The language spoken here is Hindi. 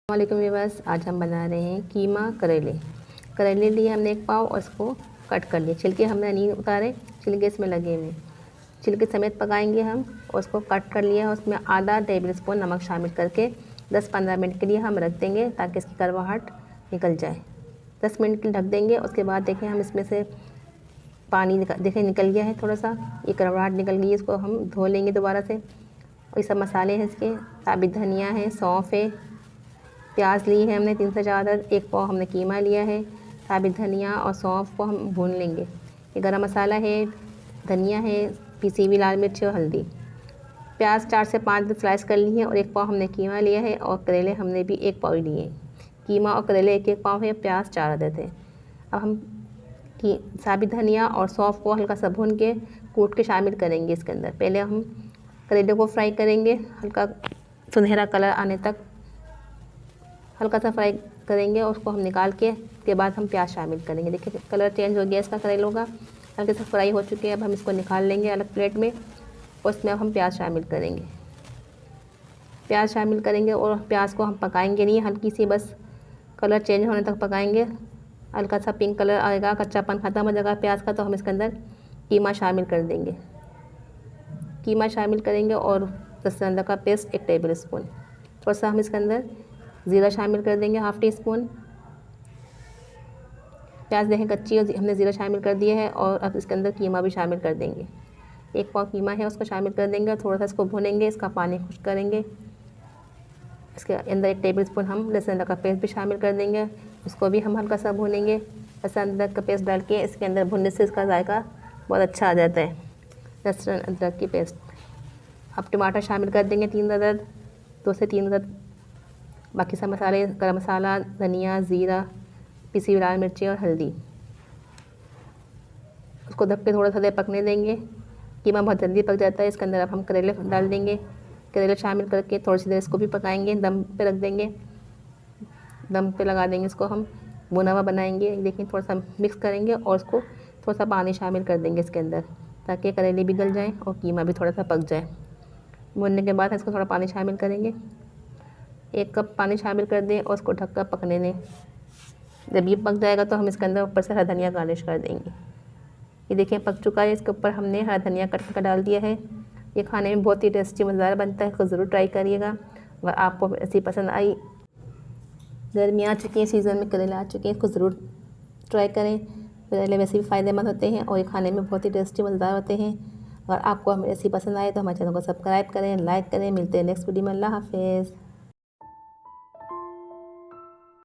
वालेकुम व्यूअर्स, आज हम बना रहे हैं कीमा करेले। करेले लिए हमने 1 पाव और इसको कट कर लिए। छिलके हमने नहीं उतारे, छिलके इसमें लगे हुए, छिलके समेत पकाएंगे हम। और उसको कट कर लिया है, उसमें आधा टेबल स्पून नमक शामिल करके 10-15 मिनट के लिए हम रख देंगे ताकि इसकी कड़वाहट निकल जाए। 10 मिनट के लिए ढक देंगे। उसके बाद देखें हम इसमें से पानी निकल गया है, थोड़ा सा ये कड़वाहट निकल गई है। इसको हम धो लेंगे दोबारा से। और ये सब मसाले हैं इसके, साबित धनिया है, सौंफ है, प्याज ली है हमने 3 से 4 अदद, 1 पाव हमने कीमा लिया है। साबित धनिया और सौंफ को हम भून लेंगे। ये गरम मसाला है, धनिया है, पिसी हुई लाल मिर्च और हल्दी। प्याज 4 से 5 स्लाइस कर ली है और 1 पाव हमने कीमा लिया है। और करेले हमने भी 1 पाव ही लिए हैं। कीमा और करेले 1-1 पाव है, प्याज 4 अदद है। अब हम साबित धनिया और सौंफ को हल्का सा भून के कूट के शामिल करेंगे इसके अंदर। पहले हम करेले को फ्राई करेंगे, हल्का सुनहरा कलर आने तक हल्का सा फ्राई करेंगे। और उसको हम निकाल के बाद हम प्याज शामिल करेंगे। देखिए कलर चेंज हो गया इसका करेलों का, हल्के से फ्राई हो चुके हैं। अब हम इसको निकाल लेंगे अलग प्लेट में। उसमें अब हम प्याज शामिल करेंगे। प्याज शामिल करेंगे और प्याज को हम पकाएंगे नहीं, हल्की सी बस कलर चेंज होने तक पकाएंगे। हल्का सा पिंक कलर आएगा, कच्चापन ख़त्म हो जाएगा प्याज का, तो हम इसके अंदर कीमा शामिल कर देंगे। कीमा शामिल करेंगे और लहसुन अदरक का पेस्ट 1 टेबल स्पून। थोड़ा सा हम इसके अंदर ज़ीरा शामिल कर देंगे, ½ टी स्पून। प्याज देखें कच्ची और हमने ज़ीरा शामिल कर दिया है। और अब इसके अंदर कीमा भी शामिल कर देंगे। 1 पाव कीमा है, उसको शामिल कर देंगे और थोड़ा सा इसको भूनेंगे, इसका पानी खुश्क करेंगे। इसके अंदर 1 टेबल स्पून हम लहसुन अदरक का पेस्ट भी शामिल कर देंगे, उसको भी हम हल्का सा भूनेंगे। लहसुन अदरक का पेस्ट डाल के इसके अंदर भुनने से इसका जायका बहुत अच्छा आ जाता है, लहसुन अदरक की पेस्ट। अब टमाटर शामिल कर देंगे 3 अदद, 2 से 3 अदद। बाकी सब मसाले, गरम मसाला, धनिया, ज़ीरा, पिसी हुई लाल मिर्ची और हल्दी। उसको ढक के थोड़ा सा देर पकने देंगे। कीमा बहुत जल्दी पक जाता है। इसके अंदर अब हम करेले डाल देंगे। करेले शामिल करके थोड़ी सी देर इसको भी पकाएंगे, दम पे रख देंगे, दम पे लगा देंगे। इसको हम भुना हुआ बनाएंगे। देखिए थोड़ा सा मिक्स करेंगे और उसको थोड़ा सा पानी शामिल कर देंगे इसके अंदर, ताकि करेले भी गल जाएँ और कीमा भी थोड़ा सा पक जाए। भुनने के बाद इसको थोड़ा पानी शामिल करेंगे, 1 कप पानी शामिल कर दें और उसको ढक कर पकने दें। जब ये पक जाएगा तो हम इसके अंदर ऊपर से हरा धनिया गार्निश कर देंगे। ये देखिए पक चुका है। इसके ऊपर हमने हरा धनिया कट कर डाल दिया है। ये खाने में बहुत ही टेस्टी मज़ेदार बनता है, इसको ज़रूर ट्राई करिएगा। अगर आपको ऐसी पसंद आई, गर्मी आ चुकी है, सीज़न में करेले आ चुके हैं, इसको ज़रूर ट्राई करें। करेले वैसे भी फ़ायदेमंद होते हैं और ये खाने में बहुत ही टेस्टी मज़ेदार होते हैं। अगर आपको हमें ऐसी पसंद आए तो हमारे चैनल को सब्सक्राइब करें, लाइक करें। मिलते हैं नेक्स्ट वीडियो में। अल्लाह हाफ़िज़।